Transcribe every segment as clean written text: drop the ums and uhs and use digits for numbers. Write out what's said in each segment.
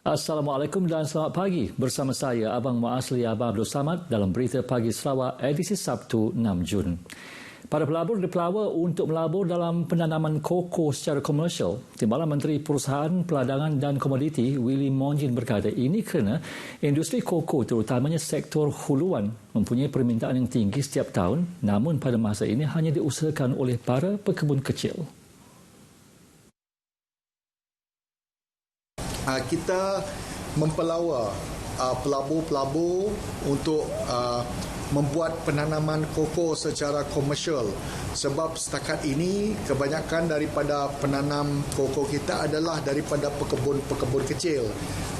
Assalamualaikum dan selamat pagi. Bersama saya, Abang Muasli Abang Abdul Samad dalam Berita Pagi Sarawak edisi Sabtu 6 Jun. Para pelabur dipelawa untuk melabur dalam penanaman koko secara komersial. Timbalan Menteri Perusahaan, Peladangan dan Komoditi Willy Monjin berkata ini kerana industri koko terutamanya sektor huluan mempunyai permintaan yang tinggi setiap tahun, namun pada masa ini hanya diusahakan oleh para pekebun kecil. Kita mempelawa pelabur-pelabur untuk membuat penanaman koko secara komersial, sebab setakat ini kebanyakan daripada penanam koko kita adalah daripada pekebun-pekebun kecil,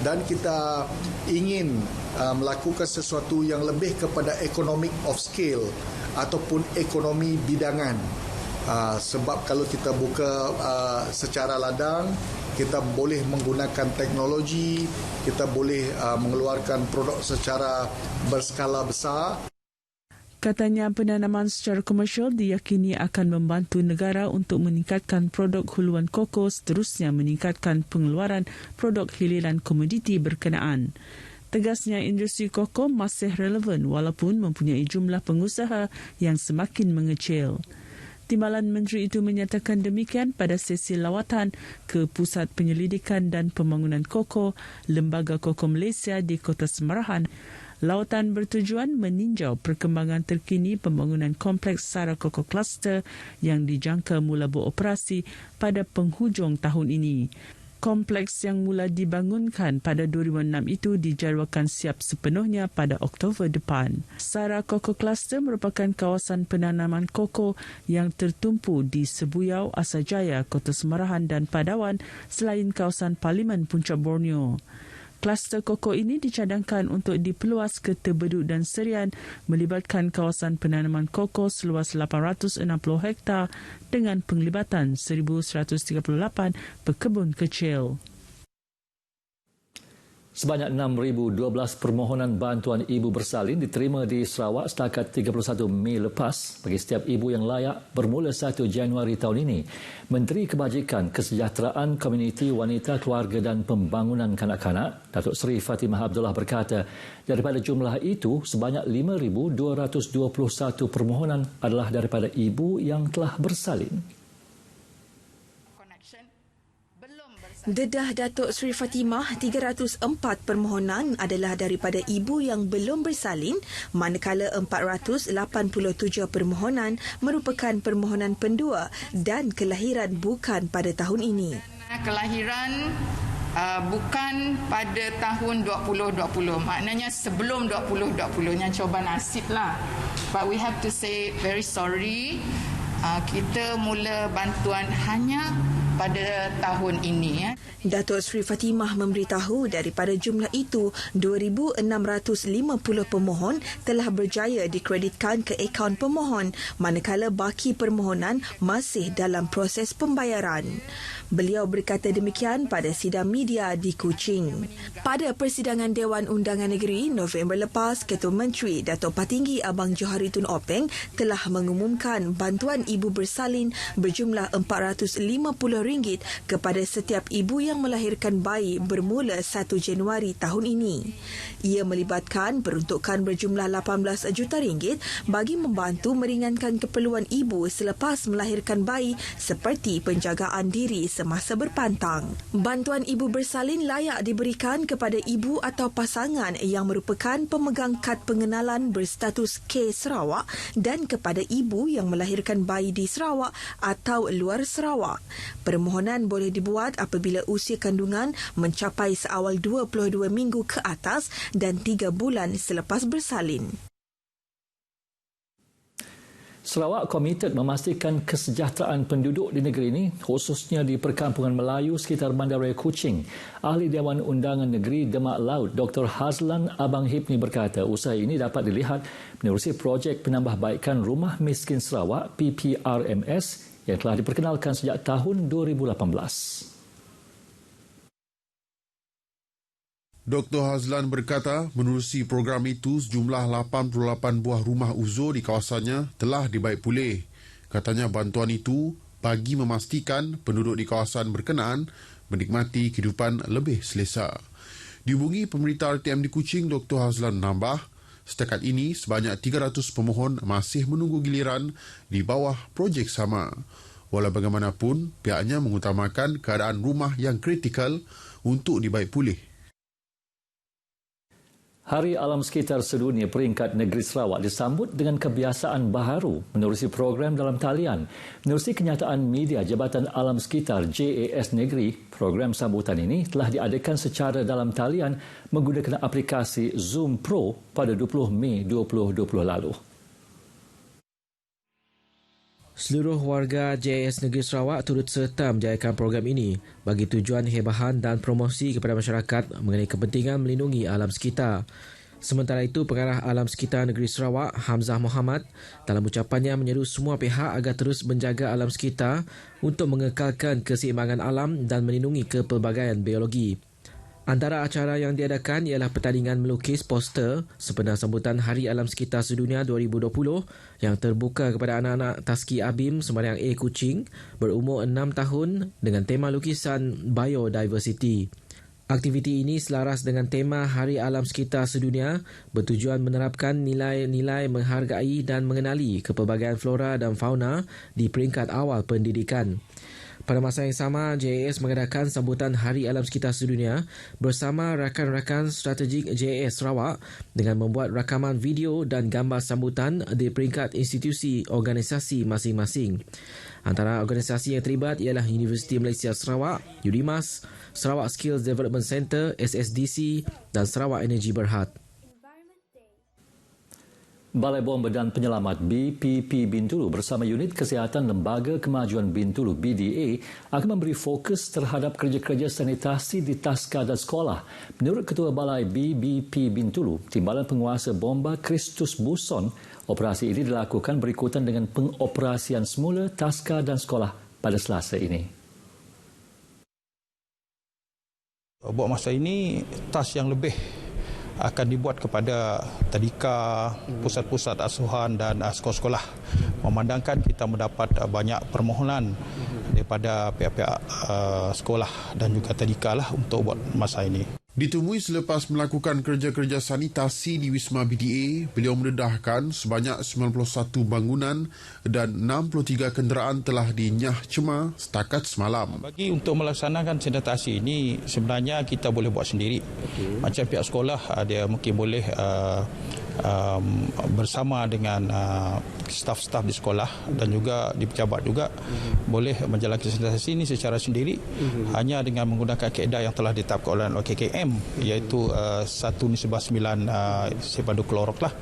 dan kita ingin melakukan sesuatu yang lebih kepada economic of scale ataupun ekonomi bidangan. Sebab kalau kita buka secara ladang, kita boleh menggunakan teknologi, kita boleh mengeluarkan produk secara berskala besar. Katanya penanaman secara komersial diyakini akan membantu negara untuk meningkatkan produk huluan koko, seterusnya meningkatkan pengeluaran produk hiliran komoditi berkenaan. Tegasnya industri koko masih relevan walaupun mempunyai jumlah pengusaha yang semakin mengecil. Timbalan Menteri itu menyatakan demikian pada sesi lawatan ke Pusat Penyelidikan dan Pembangunan Koko, Lembaga Koko Malaysia di Kota Semarahan. Lawatan bertujuan meninjau perkembangan terkini pembangunan kompleks Sara Koko Cluster yang dijangka mula beroperasi pada penghujung tahun ini. Kompleks yang mula dibangunkan pada 2006 itu dijadualkan siap sepenuhnya pada Oktober depan. Sara Koko Cluster merupakan kawasan penanaman koko yang tertumpu di Sebuyau, Asajaya, Kota Semarahan dan Padawan selain kawasan Parlimen Puncak Borneo. Kluster koko ini dicadangkan untuk diperluas ke Terbedut dan Serian melibatkan kawasan penanaman koko seluas 860 hektar dengan penglibatan 1,138 pekebun kecil. Sebanyak 6,012 permohonan bantuan ibu bersalin diterima di Sarawak setakat 31 Mei lepas bagi setiap ibu yang layak bermula 1 Januari tahun ini. Menteri Kebajikan, Kesejahteraan Komuniti Wanita, Keluarga dan Pembangunan Kanak-kanak, Datuk Seri Fatimah Abdullah berkata, daripada jumlah itu, sebanyak 5,221 permohonan adalah daripada ibu yang telah bersalin. Dedah Datuk Seri Fatimah, 304 permohonan adalah daripada ibu yang belum bersalin, manakala 487 permohonan merupakan permohonan pendua dan kelahiran bukan pada tahun ini. Kelahiran bukan pada tahun 2020, maknanya sebelum 2020-nya coba nasib lah. But we have to say very sorry, kita mula bantuan hanya pada tahun ini. Datuk Seri Fatimah memberitahu daripada jumlah itu 2,650 pemohon telah berjaya dikreditkan ke akaun pemohon, manakala baki permohonan masih dalam proses pembayaran. Beliau berkata demikian pada sidang media di Kuching. Pada persidangan Dewan Undangan Negeri November lepas, Ketua Menteri Datuk Patinggi Abang Johari Tun Openg telah mengumumkan bantuan ibu bersalin berjumlah RM450 kepada setiap ibu yang melahirkan bayi bermula 1 Januari tahun ini. Ia melibatkan peruntukan berjumlah RM18 juta bagi membantu meringankan keperluan ibu selepas melahirkan bayi seperti penjagaan diri semasa berpantang. Bantuan ibu bersalin layak diberikan kepada ibu atau pasangan yang merupakan pemegang kad pengenalan berstatus K Sarawak dan kepada ibu yang melahirkan bayi di Sarawak atau luar Sarawak. Permohonan boleh dibuat apabila usia kandungan mencapai seawal 22 minggu ke atas dan 3 bulan selepas bersalin. Sarawak komited memastikan kesejahteraan penduduk di negeri ini, khususnya di perkampungan Melayu sekitar Bandaraya Kuching. Ahli Dewan Undangan Negeri Demak Laut, Dr. Hazlan Abang Hipni berkata usaha ini dapat dilihat menerusi projek penambahbaikan Rumah Miskin Sarawak PPRMS yang telah diperkenalkan sejak tahun 2018. Dr. Hazlan berkata, menerusi program itu, sejumlah 88 buah rumah uzur di kawasannya telah dibaik pulih. Katanya bantuan itu bagi memastikan penduduk di kawasan berkenaan menikmati kehidupan lebih selesa. Dihubungi Pemerintah RTM di Kuching, Dr. Hazlan menambah, setakat ini sebanyak 300 pemohon masih menunggu giliran di bawah projek sama. Walau bagaimanapun, pihaknya mengutamakan keadaan rumah yang kritikal untuk dibaik pulih. Hari Alam Sekitar Sedunia peringkat Negeri Sarawak disambut dengan kebiasaan baharu menerusi program dalam talian. Menerusi kenyataan media Jabatan Alam Sekitar JAS Negeri, program sambutan ini telah diadakan secara dalam talian menggunakan aplikasi Zoom Pro pada 20 Mei 2020 lalu. Seluruh warga JAS Negeri Sarawak turut serta menjayakan program ini bagi tujuan hebahan dan promosi kepada masyarakat mengenai kepentingan melindungi alam sekitar. Sementara itu, Pengarah Alam Sekitar Negeri Sarawak, Hamzah Mohamad, dalam ucapannya menyeru semua pihak agar terus menjaga alam sekitar untuk mengekalkan keseimbangan alam dan melindungi kepelbagaian biologi. Antara acara yang diadakan ialah pertandingan melukis poster sempena sambutan Hari Alam Sekitar Sedunia 2020 yang terbuka kepada anak-anak Taski Abim Semariang A Kuching berumur 6 tahun dengan tema lukisan Biodiversity. Aktiviti ini selaras dengan tema Hari Alam Sekitar Sedunia bertujuan menerapkan nilai-nilai menghargai dan mengenali kepelbagaian flora dan fauna di peringkat awal pendidikan. Pada masa yang sama, JAS mengadakan sambutan Hari Alam Sekitar Sedunia bersama rakan-rakan strategik JAS Sarawak dengan membuat rakaman video dan gambar sambutan di peringkat institusi organisasi masing-masing. Antara organisasi yang terlibat ialah Universiti Malaysia Sarawak, UDIMAS, Sarawak Skills Development Centre, SSDC dan Sarawak Energy Berhad. Balai Bomba dan Penyelamat BPP Bintulu bersama Unit Kesihatan Lembaga Kemajuan Bintulu BDA akan memberi fokus terhadap kerja-kerja sanitasi di taska dan sekolah. Menurut Ketua Balai BBP Bintulu, Timbalan Penguasa Bomba Kristus Buson, operasi ini dilakukan berikutan dengan pengoperasian semula taska dan sekolah pada Selasa ini. Buat masa ini, tas yang lebih akan dibuat kepada tadika, pusat-pusat asuhan dan sekolah-sekolah. Memandangkan kita mendapat banyak permohonan daripada pihak-pihak sekolah dan juga tadika lah untuk buat masa ini. Ditemui selepas melakukan kerja-kerja sanitasi di Wisma BDA, beliau mendedahkan sebanyak 91 bangunan dan 63 kenderaan telah dinyah cemar setakat semalam. Bagi untuk melaksanakan sanitasi ini, sebenarnya kita boleh buat sendiri. Macam pihak sekolah, dia mungkin boleh bersama dengan staf-staf di sekolah dan juga di pejabat juga boleh menjalankan sanitasi ini secara sendiri hanya dengan menggunakan kaedah yang telah ditetapkan oleh OKKM, iaitu 1:9 sepadu klorok lah.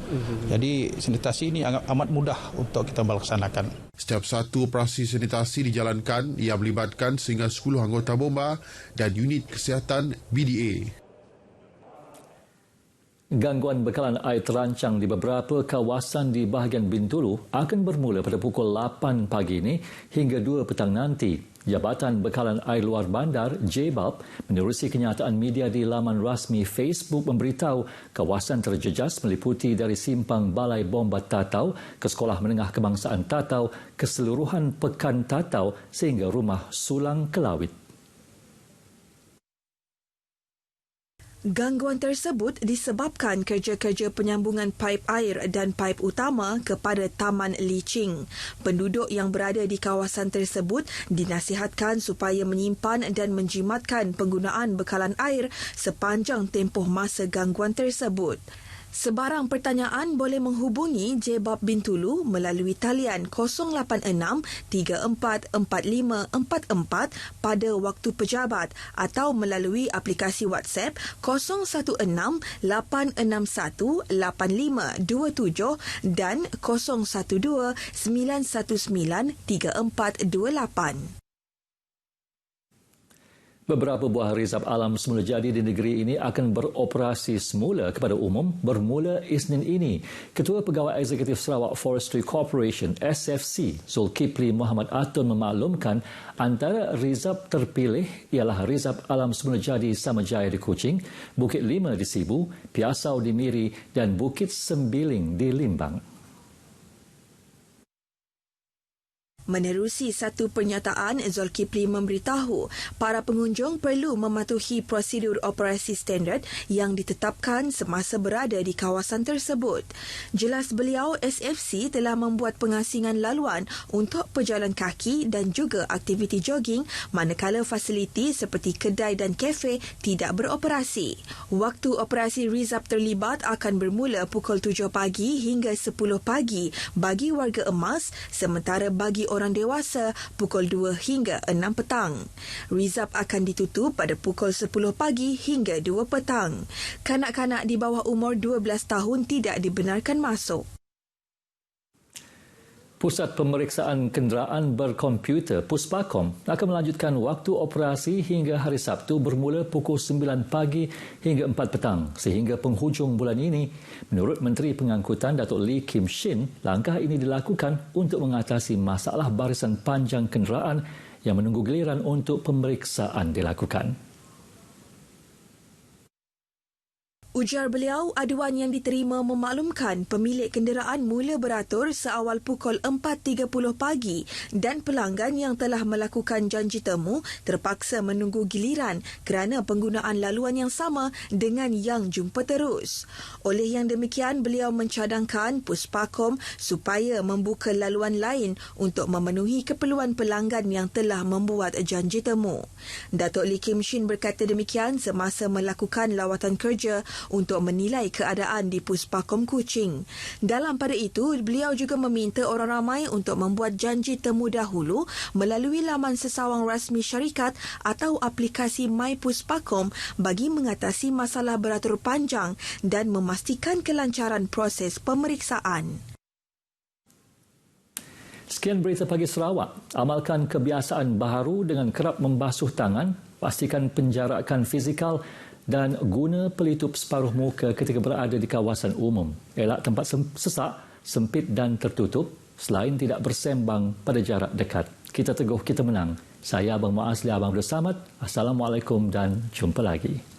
Jadi sanitasi ini amat mudah untuk kita melaksanakan. Setiap satu operasi sanitasi dijalankan, ia melibatkan sehingga 10 anggota bomba dan unit kesihatan BDA. Gangguan bekalan air terancang di beberapa kawasan di bahagian Bintulu akan bermula pada pukul 8 pagi ini hingga 2 petang nanti. Jabatan Bekalan Air Luar Bandar, JBAB, menerusi kenyataan media di laman rasmi Facebook memberitahu kawasan terjejas meliputi dari simpang Balai Bomba Tatau ke Sekolah Menengah Kebangsaan Tatau, keseluruhan Pekan Tatau sehingga Rumah Sulang Kelawit. Gangguan tersebut disebabkan kerja-kerja penyambungan paip air dan paip utama kepada Taman Licing. Penduduk yang berada di kawasan tersebut dinasihatkan supaya menyimpan dan menjimatkan penggunaan bekalan air sepanjang tempoh masa gangguan tersebut. Sebarang pertanyaan boleh menghubungi JBAB Bintulu melalui talian 086-344544 pada waktu pejabat atau melalui aplikasi WhatsApp 016-861-8527 dan 012-919-3428. Beberapa buah rizab alam semula jadi di negeri ini akan beroperasi semula kepada umum bermula Isnin ini. Ketua Pegawai Eksekutif Sarawak Forestry Corporation SFC, Zulkifli Muhammad Atun memaklumkan antara rizab terpilih ialah rizab alam semula jadi Samajaya di Kuching, Bukit Lima di Sibu, Piasau di Miri dan Bukit Sembiling di Limbang. Menerusi satu pernyataan, Zulkifli memberitahu para pengunjung perlu mematuhi prosedur operasi standard yang ditetapkan semasa berada di kawasan tersebut. Jelas beliau, SFC telah membuat pengasingan laluan untuk pejalan kaki dan juga aktiviti jogging manakala fasiliti seperti kedai dan kafe tidak beroperasi. Waktu operasi Rizab terlibat akan bermula pukul 7 pagi hingga 10 pagi bagi warga emas, sementara bagi orang dewasa pukul 2 hingga 6 petang. Rizab akan ditutup pada pukul 10 pagi hingga 2 petang. Kanak-kanak di bawah umur 12 tahun tidak dibenarkan masuk. Pusat Pemeriksaan Kenderaan Berkomputer Puspakom akan melanjutkan waktu operasi hingga hari Sabtu bermula pukul 9 pagi hingga 4 petang sehingga penghujung bulan ini. Menurut Menteri Pengangkutan Datuk Lee Kim Shin, langkah ini dilakukan untuk mengatasi masalah barisan panjang kenderaan yang menunggu giliran untuk pemeriksaan dilakukan. Ujar beliau, aduan yang diterima memaklumkan pemilik kenderaan mula beratur seawal pukul 4.30 pagi dan pelanggan yang telah melakukan janji temu terpaksa menunggu giliran kerana penggunaan laluan yang sama dengan yang jumpa terus. Oleh yang demikian, beliau mencadangkan Puspakom supaya membuka laluan lain untuk memenuhi keperluan pelanggan yang telah membuat janji temu. Datuk Lee Kim Shin berkata demikian semasa melakukan lawatan kerja untuk menilai keadaan di Puspakom Kuching. Dalam pada itu, beliau juga meminta orang ramai untuk membuat janji temu dahulu melalui laman sesawang rasmi syarikat atau aplikasi My Puspakom bagi mengatasi masalah beratur panjang dan memastikan kelancaran proses pemeriksaan. Sekian berita pagi Sarawak. Amalkan kebiasaan baharu dengan kerap membasuh tangan, pastikan penjarakan fizikal dan guna pelitup separuh muka ketika berada di kawasan umum. Elak tempat sesak, sempit dan tertutup selain tidak bersembang pada jarak dekat. Kita teguh, kita menang. Saya Abang Muazli Abang Abdul Samad. Assalamualaikum dan jumpa lagi.